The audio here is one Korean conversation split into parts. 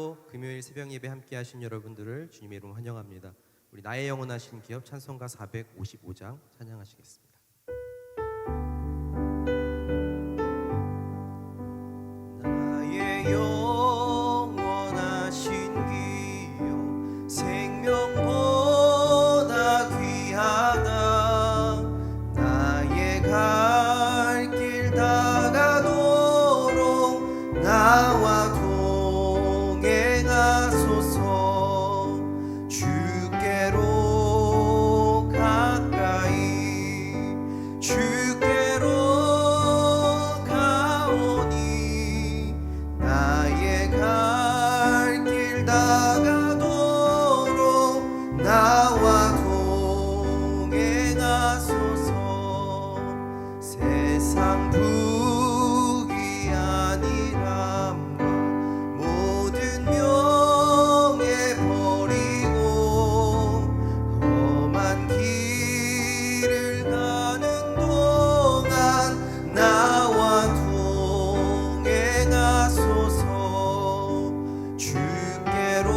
오늘도 금요일 새벽 예배 함께 하신 여러분들을 주님의 이름으로 환영합니다. 우리 나의 영원하신 기업 찬송가 455장 찬양하시겠습니다. 나의 영원하신 기업 생명보다 귀하다. 나의 갈 길 다가도록 나와 동행하소서. 주께로 가까이 주께로 가오니 나의 갈 길 다가도록 나와 동행하소서. 세상 부귀 아니람과 모든 명예 버리고 험한 길을 가는 동안 나와 동행하소서. 주께로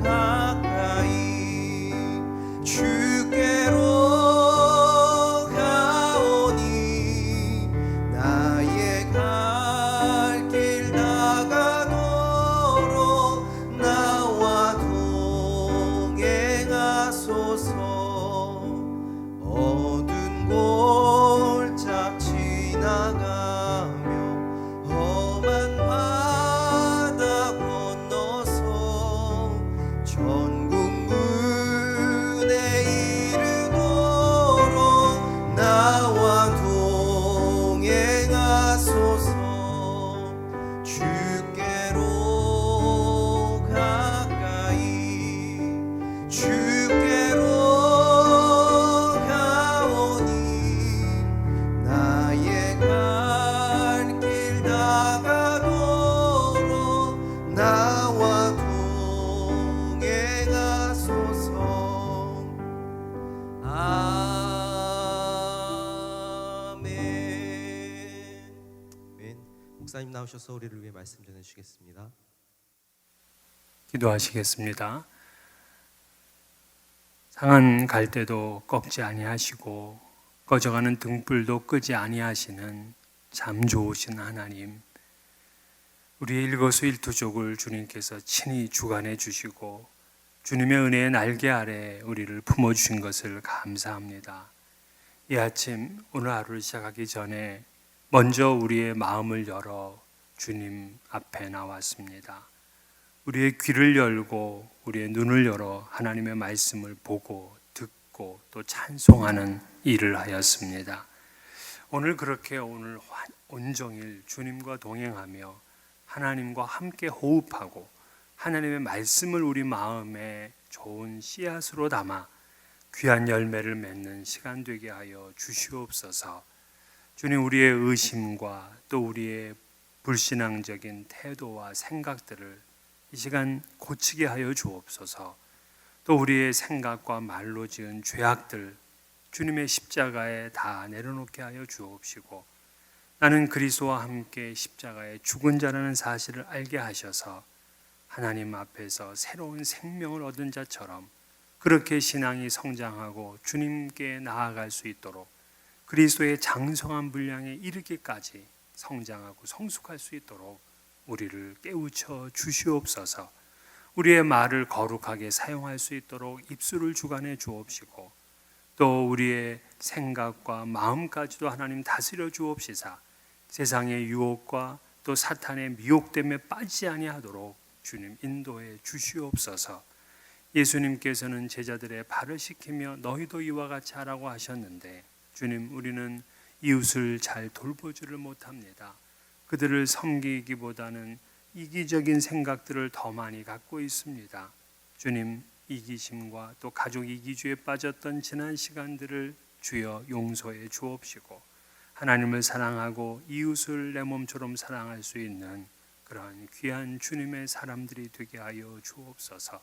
가까이 주께로 가오니 나의 갈 길 다가도록 나와 동행하소서. 어두운 골짝 지나가며 험한 바다 건너서 천국 문에 이르도록 나와 동행하소서. 주께로 가까이 주께로 가오니 나의 갈 길 다가도록 나와 동행하소서. 아멘. 목사님 나오셔서 우리를 위해 말씀 전해주시겠습니다. 기도하시겠습니다. 상한 갈대도 꺾지 아니하시고 꺼져가는 등불도 끄지 아니하시는 참 좋으신 하나님, 우리의 일거수일투족을 주님께서 친히 주관해 주시고 주님의 은혜의 날개 아래 우리를 품어주신 것을 감사합니다. 이 아침 오늘 하루를 시작하기 전에 먼저 우리의 마음을 열어 주님 앞에 나왔습니다. 우리의 귀를 열고 우리의 눈을 열어 하나님의 말씀을 보고 듣고 또 찬송하는 일을 하였습니다. 오늘 그렇게 오늘 온종일 주님과 동행하며 하나님과 함께 호흡하고 하나님의 말씀을 우리 마음에 좋은 씨앗으로 담아 귀한 열매를 맺는 시간 되게 하여 주시옵소서. 주님, 우리의 의심과 또 우리의 불신앙적인 태도와 생각들을 이 시간 고치게 하여 주옵소서. 또 우리의 생각과 말로 지은 죄악들 주님의 십자가에 다 내려놓게 하여 주옵시고, 나는 그리스도와 함께 십자가에 죽은 자라는 사실을 알게 하셔서 하나님 앞에서 새로운 생명을 얻은 자처럼 그렇게 신앙이 성장하고 주님께 나아갈 수 있도록 그리스도의 장성한 분량에 이르기까지 성장하고 성숙할 수 있도록 우리를 깨우쳐 주시옵소서. 우리의 말을 거룩하게 사용할 수 있도록 입술을 주관해 주옵시고, 또 우리의 생각과 마음까지도 하나님 다스려 주옵시사 세상의 유혹과 또 사탄의 미혹됨에 빠지지 아니하도록 주님 인도해 주시옵소서. 예수님께서는 제자들의 발을 씻기며 너희도 이와 같이 하라고 하셨는데, 주님, 우리는 이웃을 잘 돌보지를 못합니다. 그들을 섬기기보다는 이기적인 생각들을 더 많이 갖고 있습니다. 주님, 이기심과 또 가족 이기주의에 빠졌던 지난 시간들을 주여 용서해 주옵시고, 하나님을 사랑하고 이웃을 내 몸처럼 사랑할 수 있는 그러한 귀한 주님의 사람들이 되게 하여 주옵소서.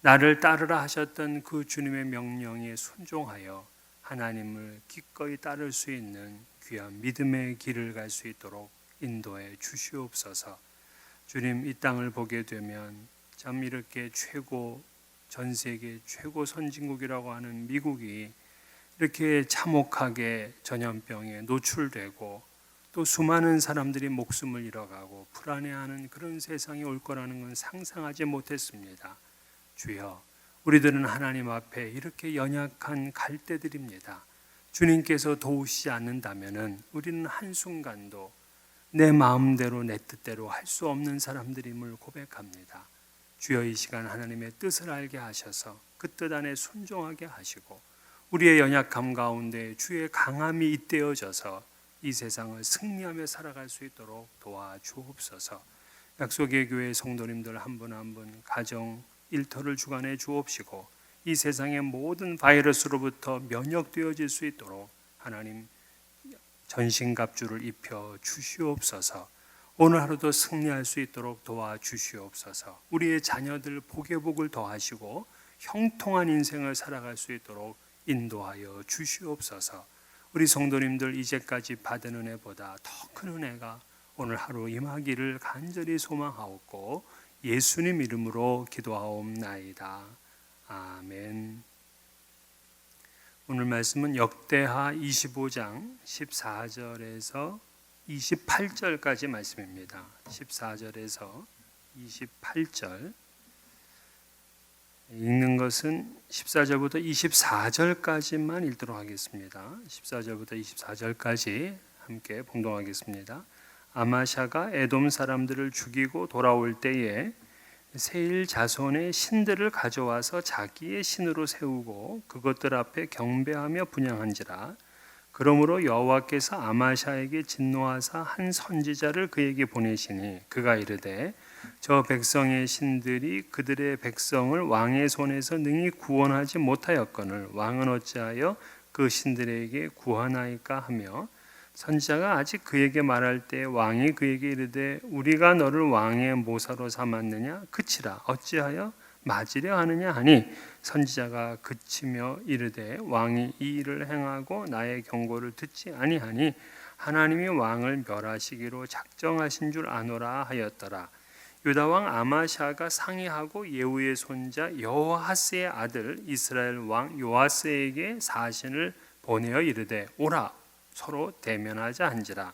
나를 따르라 하셨던 그 주님의 명령에 순종하여 하나님을 기꺼이 따를 수 있는 귀한 믿음의 길을 갈 수 있도록 인도해 주시옵소서. 주님, 이 땅을 보게 되면 참 이렇게 전 세계 최고 선진국이라고 하는 미국이 이렇게 참혹하게 전염병에 노출되고 또 수많은 사람들이 목숨을 잃어가고 불안해하는 그런 세상이 올 거라는 건 상상하지 못했습니다. 주여, 우리들은 하나님 앞에 이렇게 연약한 갈대들입니다. 주님께서 도우시지 않는다면 우리는 한순간도 내 마음대로 내 뜻대로 할 수 없는 사람들임을 고백합니다. 주여, 이 시간 하나님의 뜻을 알게 하셔서 그 뜻 안에 순종하게 하시고 우리의 연약함 가운데 주의 강함이 잇대어져서 이 세상을 승리하며 살아갈 수 있도록 도와주옵소서. 약속의 교회 성도님들 한 분 한 분 가정 일터를 주관해 주옵시고 이 세상의 모든 바이러스로부터 면역되어질 수 있도록 하나님 전신갑주를 입혀 주시옵소서. 오늘 하루도 승리할 수 있도록 도와주시옵소서. 우리의 자녀들 복의 복을 더하시고 형통한 인생을 살아갈 수 있도록 인도하여 주시옵소서. 우리 성도님들 이제까지 받은 은혜보다 더 큰 은혜가 오늘 하루 임하기를 간절히 소망하옵고 예수님 이름으로 기도하옵나이다. 아멘. 오늘 말씀은 역대하 25장 14절에서 28절까지 말씀입니다. 14절에서 28절 읽는 것은 14절부터 24절까지만 읽도록 하겠습니다. 14절부터 24절까지 함께 봉독하겠습니다. 아마샤가 에돔 사람들을 죽이고 돌아올 때에 세일 자손의 신들을 가져와서 자기의 신으로 세우고 그것들 앞에 경배하며 분향한지라. 그러므로 여호와께서 아마샤에게 진노하사 한 선지자를 그에게 보내시니 그가 이르되 저 백성의 신들이 그들의 백성을 왕의 손에서 능히 구원하지 못하였거늘 왕은 어찌하여 그 신들에게 구하나이까 하며 선지자가 아직 그에게 말할 때 왕이 그에게 이르되 우리가 너를 왕의 모사로 삼았느냐 그치라 어찌하여 맞으려 하느냐 하니 선지자가 그치며 이르되 왕이 이 일을 행하고 나의 경고를 듣지 아니하니 하나님이 왕을 멸하시기로 작정하신 줄 아노라 하였더라. 유다 왕 아마샤가 상의하고 예후의 손자 여호아스의 아들 이스라엘 왕 요아스에게 사신을 보내어 이르되 오라 서로 대면하자 한지라.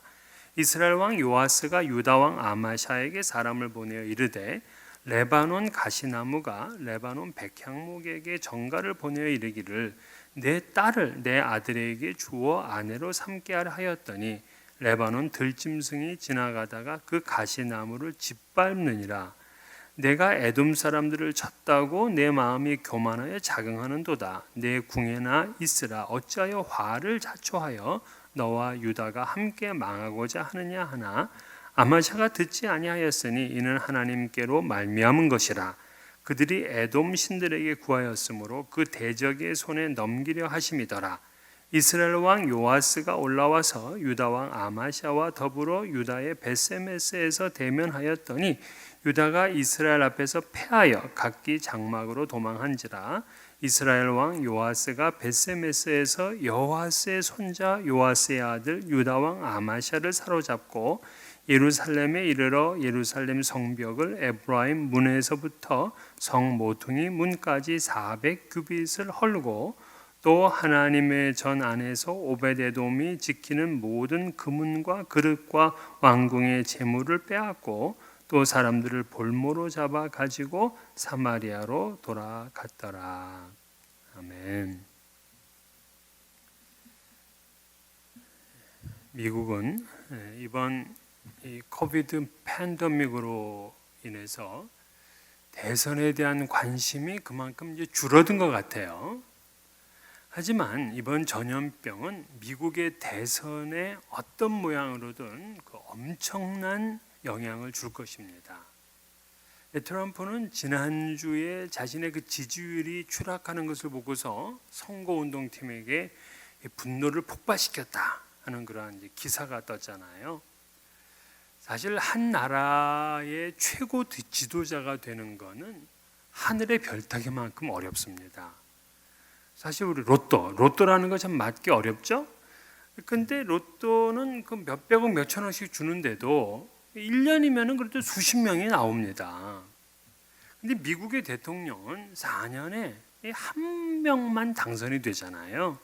이스라엘 왕 요아스가 유다 왕 아마샤에게 사람을 보내어 이르되 레바논 가시나무가 레바논 백향목에게 전가를 보내어 이르기를 내 딸을 내 아들에게 주어 아내로 삼게 하려 하였더니 레바논 들짐승이 지나가다가 그 가시나무를 짓밟느니라. 내가 에돔 사람들을 쳤다고 내 마음이 교만하여 자긍하는도다. 내 궁에나 있으라 어찌하여 화를 자초하여 너와 유다가 함께 망하고자 하느냐 하나 아마샤가 듣지 아니하였으니 이는 하나님께로 말미암은 것이라. 그들이 에돔 신들에게 구하였으므로 그 대적의 손에 넘기려 하심이더라. 이스라엘 왕 요아스가 올라와서 유다 왕 아마샤와 더불어 유다의 베세메스에서 대면하였더니 유다가 이스라엘 앞에서 패하여 각기 장막으로 도망한지라. 이스라엘 왕 요아스가 베세메스에서 여호아스의 손자 요아스의 아들 유다 왕 아마샤를 사로잡고 예루살렘에 이르러 예루살렘 성벽을 에브라임 문에서부터 성 모퉁이 문까지 400규빗을 헐고 또 하나님의 전 안에서 오베데돔이 지키는 모든 금은과 그릇과 왕궁의 재물을 빼앗고 또 사람들을 볼모로 잡아 가지고 사마리아로 돌아갔더라. 아멘. 미국은 이번 이 코비드 팬데믹으로 인해서 대선에 대한 관심이 그만큼 이제 줄어든 것 같아요. 하지만 이번 전염병은 미국의 대선에 어떤 모양으로든 그 엄청난 영향을 줄 것입니다. 트럼프는 지난주에 자신의 그 지지율이 추락하는 것을 보고서 선거운동팀에게 분노를 폭발시켰다 하는 그러한 기사가 떴잖아요. 사실 한 나라의 최고 지도자가 되는 것은 하늘의 별따기만큼 어렵습니다. 사실 우리 로또라는 거 참 맞기 어렵죠? 근데 로또는 그 몇백억 몇천억씩 주는데도 1년이면 그래도 수십 명이 나옵니다. 근데 미국의 대통령은 4년에 한 명만 당선이 되잖아요.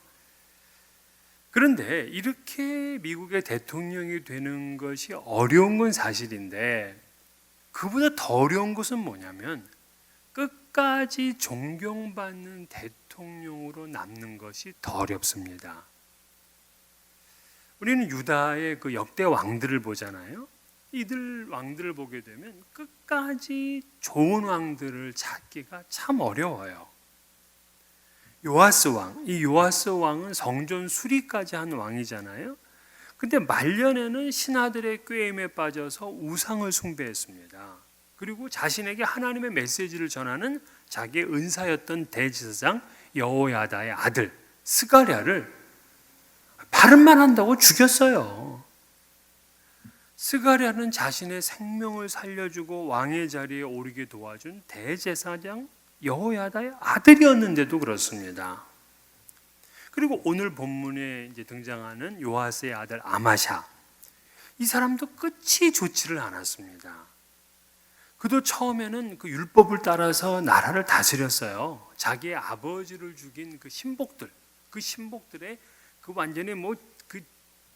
그런데 이렇게 미국의 대통령이 되는 것이 어려운 건 사실인데, 그보다 더 어려운 것은 뭐냐면 끝까지 존경받는 대통령으로 남는 것이 더 어렵습니다. 우리는 유다의 그 역대 왕들을 보잖아요. 이들 왕들을 보게 되면 끝까지 좋은 왕들을 찾기가 참 어려워요. 요아스 왕, 이 요아스 왕은 성전 수리까지 한 왕이잖아요. 근데 말년에는 신하들의 꾀임에 빠져서 우상을 숭배했습니다. 그리고 자신에게 하나님의 메시지를 전하는 자기의 은사였던 대제사장 여호야다의 아들 스가랴를 발음만 한다고 죽였어요. 스가랴는 자신의 생명을 살려주고 왕의 자리에 오르게 도와준 대제사장 여호야다의 아들이었는데도 그렇습니다. 그리고 오늘 본문에 이제 등장하는 요아스의 아들 아마샤, 이 사람도 끝이 좋지를 않았습니다. 그도 처음에는 그 율법을 따라서 나라를 다스렸어요. 자기의 아버지를 죽인 그 신복들의 그 완전히 그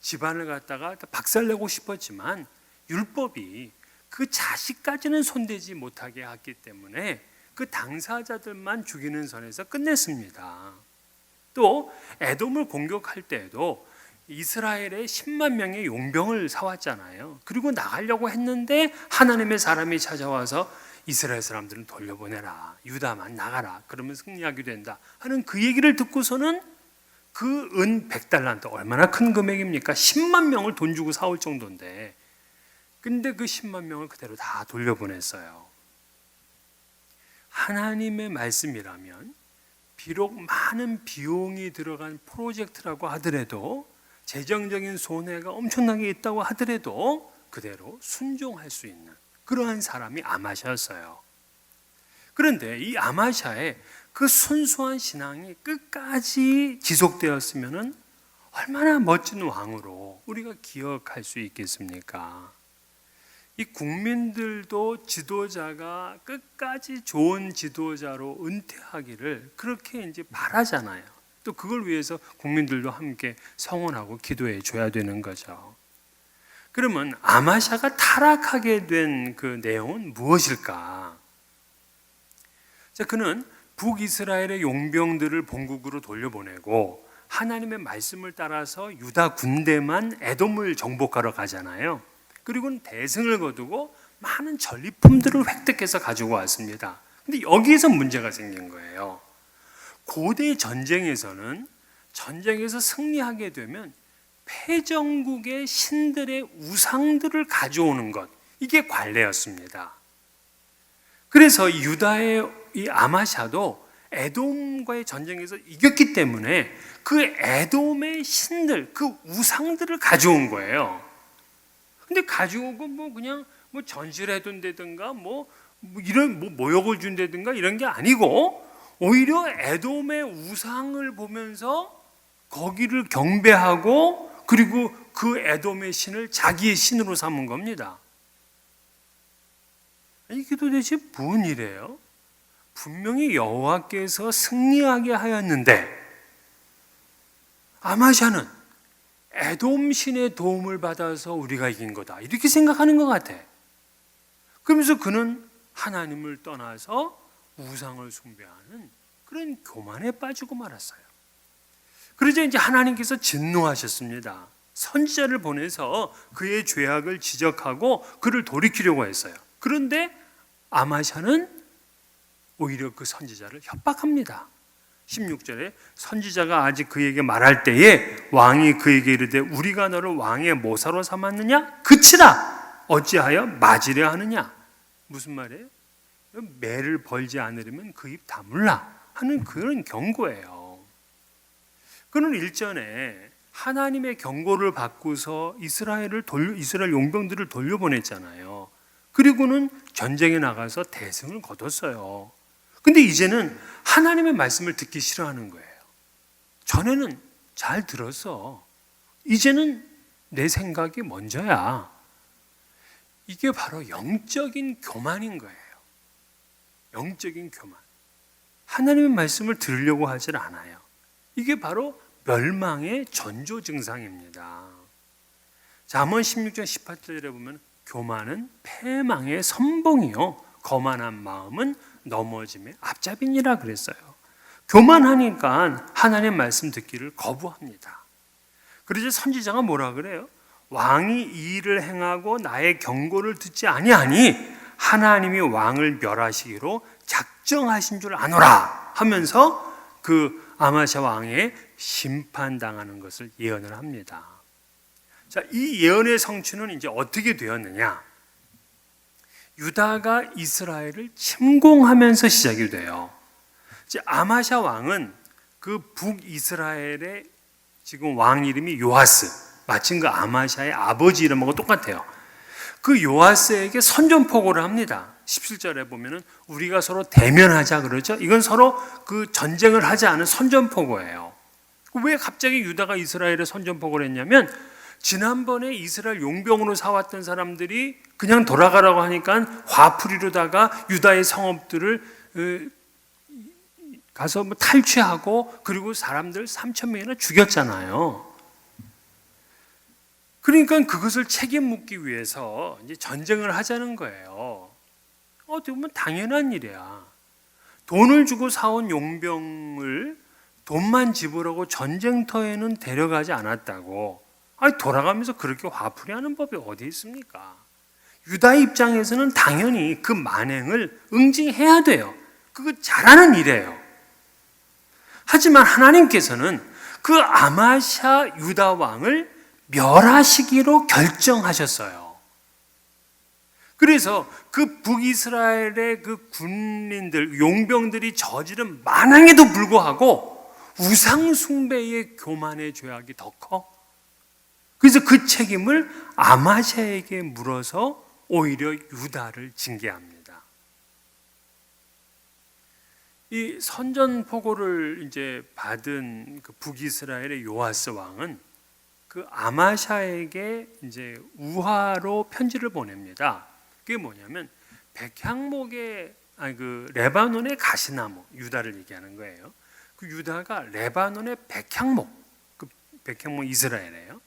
집안을 갖다가 박살내고 싶었지만 율법이 그 자식까지는 손대지 못하게 했기 때문에 그 당사자들만 죽이는 선에서 끝냈습니다. 또 에돔을 공격할 때에도 이스라엘의 10만 명의 용병을 사왔잖아요. 그리고 나가려고 했는데 하나님의 사람이 찾아와서 이스라엘 사람들은 돌려보내라, 유다만 나가라, 그러면 승리하게 된다 하는 그 얘기를 듣고서는 그 은 100달란트, 얼마나 큰 금액입니까? 10만 명을 돈 주고 사올 정도인데, 근데 그 10만 명을 그대로 다 돌려보냈어요. 하나님의 말씀이라면 비록 많은 비용이 들어간 프로젝트라고 하더라도, 재정적인 손해가 엄청나게 있다고 하더라도 그대로 순종할 수 있는 그러한 사람이 아마샤였어요. 그런데 이 아마샤의 그 순수한 신앙이 끝까지 지속되었으면 얼마나 멋진 왕으로 우리가 기억할 수 있겠습니까? 이 국민들도 지도자가 끝까지 좋은 지도자로 은퇴하기를 그렇게 이제 바라잖아요. 또 그걸 위해서 국민들도 함께 성원하고 기도해 줘야 되는 거죠. 그러면 아마샤가 타락하게 된 그 내용은 무엇일까? 자, 그는 북이스라엘의 용병들을 본국으로 돌려보내고 하나님의 말씀을 따라서 유다 군대만 에돔을 정복하러 가잖아요. 그리고는 대승을 거두고 많은 전리품들을 획득해서 가지고 왔습니다. 근데 여기에서 문제가 생긴 거예요. 고대 전쟁에서 승리하게 되면 패전국의 신들의 우상들을 가져오는 것, 이게 관례였습니다. 그래서 유다의 이 아마샤도 에돔과의 전쟁에서 이겼기 때문에 그 에돔의 신들, 그 우상들을 가져온 거예요. 근데 가져오고 그냥 전시를 해둔다든가 이런 모욕을 준다든가 이런 게 아니고, 오히려 에돔의 우상을 보면서 거기를 경배하고, 그리고 그 에돔의 신을 자기의 신으로 삼은 겁니다. 이게 도대체 무슨 일이에요? 분명히 여호와께서 승리하게 하였는데 아마샤는 에돔 신의 도움을 받아서 우리가 이긴 거다, 이렇게 생각하는 것 같아. 그러면서 그는 하나님을 떠나서 우상을 숭배하는 그런 교만에 빠지고 말았어요. 그러자 이제 하나님께서 진노하셨습니다. 선지자를 보내서 그의 죄악을 지적하고 그를 돌이키려고 했어요. 그런데 아마샤는 오히려 그 선지자를 협박합니다. 16절에 선지자가 아직 그에게 말할 때에 왕이 그에게 이르되 우리가 너를 왕의 모사로 삼았느냐? 그치라! 어찌하여 맞으려 하느냐? 무슨 말이에요? 매를 벌지 않으려면 그 입 다물라 하는 그런 경고예요. 그는 일전에 하나님의 경고를 받고서 이스라엘 용병들을 돌려보냈잖아요. 그리고는 전쟁에 나가서 대승을 거뒀어요. 근데 이제는 하나님의 말씀을 듣기 싫어하는 거예요. 전에는 잘 들었어. 이제는 내 생각이 먼저야. 이게 바로 영적인 교만인 거예요. 영적인 교만. 하나님의 말씀을 들으려고 하질 않아요. 이게 바로 멸망의 전조 증상입니다. 잠언 16장 18절에 보면 교만은 패망의 선봉이요 거만한 마음은 넘어짐의 앞잡이니라 그랬어요. 교만하니까 하나님의 말씀 듣기를 거부합니다. 그러자 선지자가 뭐라 그래요? 왕이 이 일을 행하고 나의 경고를 듣지 아니하니 하나님이 왕을 멸하시기로 작정하신 줄 아노라 하면서 그 아마샤 왕의 심판당하는 것을 예언을 합니다. 자, 이 예언의 성취는 이제 어떻게 되었느냐? 유다가 이스라엘을 침공하면서 시작이 돼요. 이제 아마샤 왕은 그 북이스라엘의 지금 왕 이름이 요아스, 마침 그 아마샤의 아버지 이름하고 똑같아요. 그 요아스에게 선전포고를 합니다. 17절에 보면은 우리가 서로 대면하자 그러죠. 이건 서로 그 전쟁을 하지 않은 선전포고예요. 왜 갑자기 유다가 이스라엘에 선전포고를 했냐면 지난번에 이스라엘 용병으로 사왔던 사람들이 그냥 돌아가라고 하니까 화풀이로다가 유다의 성읍들을 가서 뭐 탈취하고 그리고 사람들 3,000명이나 죽였잖아요. 그러니까 그것을 책임 묻기 위해서 이제 전쟁을 하자는 거예요. 어떻게 보면 당연한 일이야. 돈을 주고 사온 용병을 돈만 지불하고 전쟁터에는 데려가지 않았다고. 아니, 돌아가면서 그렇게 화풀이하는 법이 어디 있습니까? 유다 입장에서는 당연히 그 만행을 응징해야 돼요. 그거 잘하는 일이에요. 하지만 하나님께서는 그 아마샤 유다 왕을 멸하시기로 결정하셨어요. 그래서 그 북이스라엘의 그 군인들, 용병들이 저지른 만행에도 불구하고 우상숭배의 교만의 죄악이 더 커. 그래서 그 책임을 아마샤에게 물어서 오히려 유다를 징계합니다. 이 선전포고를 이제 받은 그 북이스라엘의 요아스 왕은 그 아마샤에게 이제 우화로 편지를 보냅니다. 그게 뭐냐면 백향목의 그 레바논의 가시나무, 유다를 얘기하는 거예요. 그 유다가 레바논의 백향목, 그 백향목 이스라엘이에요.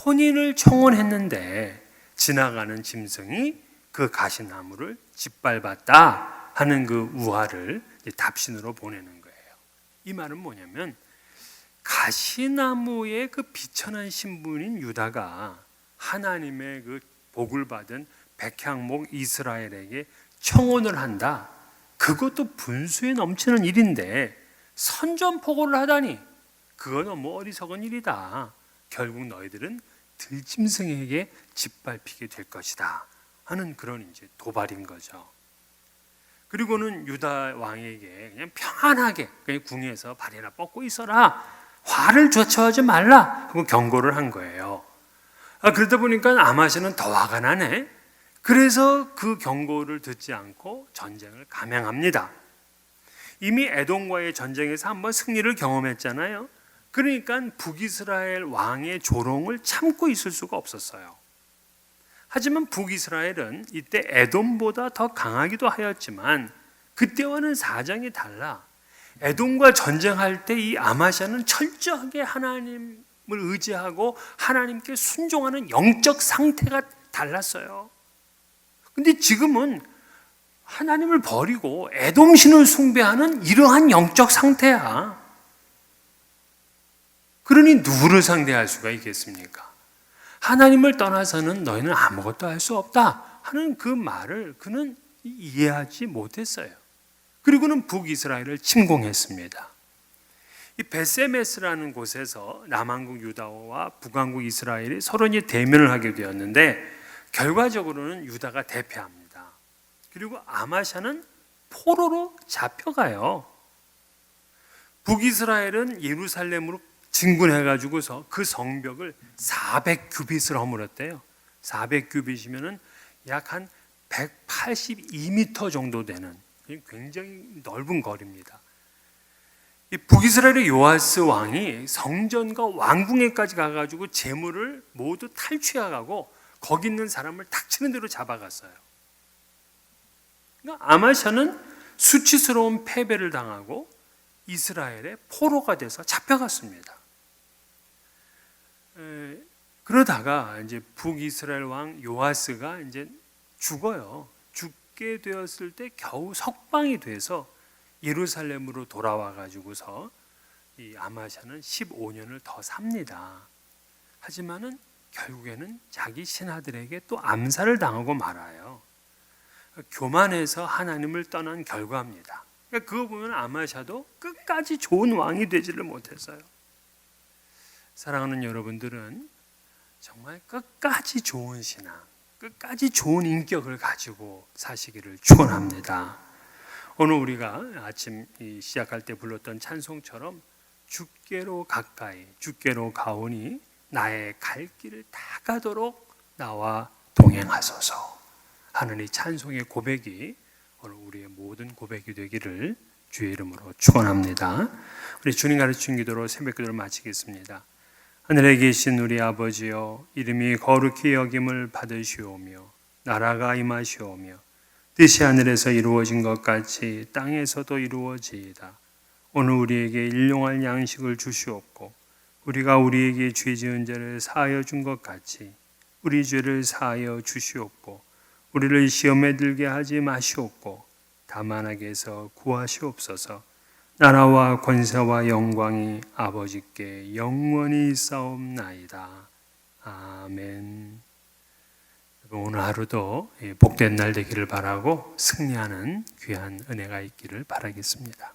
혼인을 청혼했는데 지나가는 짐승이 그 가시나무를 짓밟았다 하는 그 우화를 답신으로 보내는 거예요. 이 말은 뭐냐면 가시나무의 그 비천한 신분인 유다가 하나님의 그 복을 받은 백향목 이스라엘에게 청혼을 한다. 그것도 분수에 넘치는 일인데 선전포고를 하다니 그건 너무 어리석은 일이다. 결국 너희들은 들짐승에게 짓밟히게 될 것이다 하는 그런 이제 도발인 거죠. 그리고는 유다 왕에게 그냥 평안하게 그냥 궁에서 발이나 뻗고 있어라, 화를 자초하지 말라 하고 경고를 한 거예요. 그러다 보니까 아마샤는 더 화가 나네. 그래서 그 경고를 듣지 않고 전쟁을 감행합니다. 이미 에돔과의 전쟁에서 한번 승리를 경험했잖아요. 그러니까 북이스라엘 왕의 조롱을 참고 있을 수가 없었어요. 하지만 북이스라엘은 이때 에돔보다 더 강하기도 하였지만 그때와는 사정이 달라. 에돔과 전쟁할 때 이 아마샤는 철저하게 하나님을 의지하고 하나님께 순종하는 영적 상태가 달랐어요. 근데 지금은 하나님을 버리고 에돔신을 숭배하는 이러한 영적 상태야. 그러니 누구를 상대할 수가 있겠습니까? 하나님을 떠나서는 너희는 아무것도 할 수 없다 하는 그 말을 그는 이해하지 못했어요. 그리고는 북이스라엘을 침공했습니다. 이 베세메스라는 곳에서 남왕국 유다와 북왕국 이스라엘이 서로 이제 대면을 하게 되었는데 결과적으로는 유다가 대패합니다. 그리고 아마샤는 포로로 잡혀가요. 북이스라엘은 예루살렘으로 진군해가지고서 그 성벽을 400규빗을 허물었대요. 400규빗이면은 약 한 182m 정도 되는 굉장히 넓은 거리입니다. 이 북이스라엘의 요아스 왕이 성전과 왕궁에까지 가가지고 재물을 모두 탈취해가고 거기 있는 사람을 닥치는 대로 잡아갔어요. 그러니까 아마샤는 수치스러운 패배를 당하고 이스라엘의 포로가 돼서 잡혀갔습니다. 그러다가 이제 북이스라엘 왕 요아스가 이제 죽어요. 죽게 되었을 때 겨우 석방이 돼서 예루살렘으로 돌아와 가지고서 이 아마샤는 15년을 더 삽니다. 하지만은 결국에는 자기 신하들에게 또 암살을 당하고 말아요. 교만해서 하나님을 떠난 결과입니다. 그러니까 그거 보면 아마샤도 끝까지 좋은 왕이 되지를 못했어요. 사랑하는 여러분들은 정말 끝까지 좋은 신앙, 끝까지 좋은 인격을 가지고 사시기를 축원합니다. 오늘 우리가 아침 시작할 때 불렀던 찬송처럼 주께로 가까이, 주께로 가오니 나의 갈 길을 다 가도록 나와 동행하소서 하는 이 찬송의 고백이 오늘 우리의 모든 고백이 되기를 주의 이름으로 축원합니다. 우리 주님 가르친 기도로 새벽 기도를 마치겠습니다. 하늘에 계신 우리 아버지여, 이름이 거룩히 여김을 받으시오며 나라가 임하시오며 뜻이 하늘에서 이루어진 것 같이 땅에서도 이루어지이다. 오늘 우리에게 일용할 양식을 주시옵고 우리가 우리에게 죄 지은 자를 사하여 준 것 같이 우리 죄를 사하여 주시옵고 우리를 시험에 들게 하지 마시옵고 다만 악에서 구하시옵소서. 나라와 권세와 영광이 아버지께 영원히 있사옵나이다. 아멘. 오늘 하루도 복된 날 되기를 바라고 승리하는 귀한 은혜가 있기를 바라겠습니다.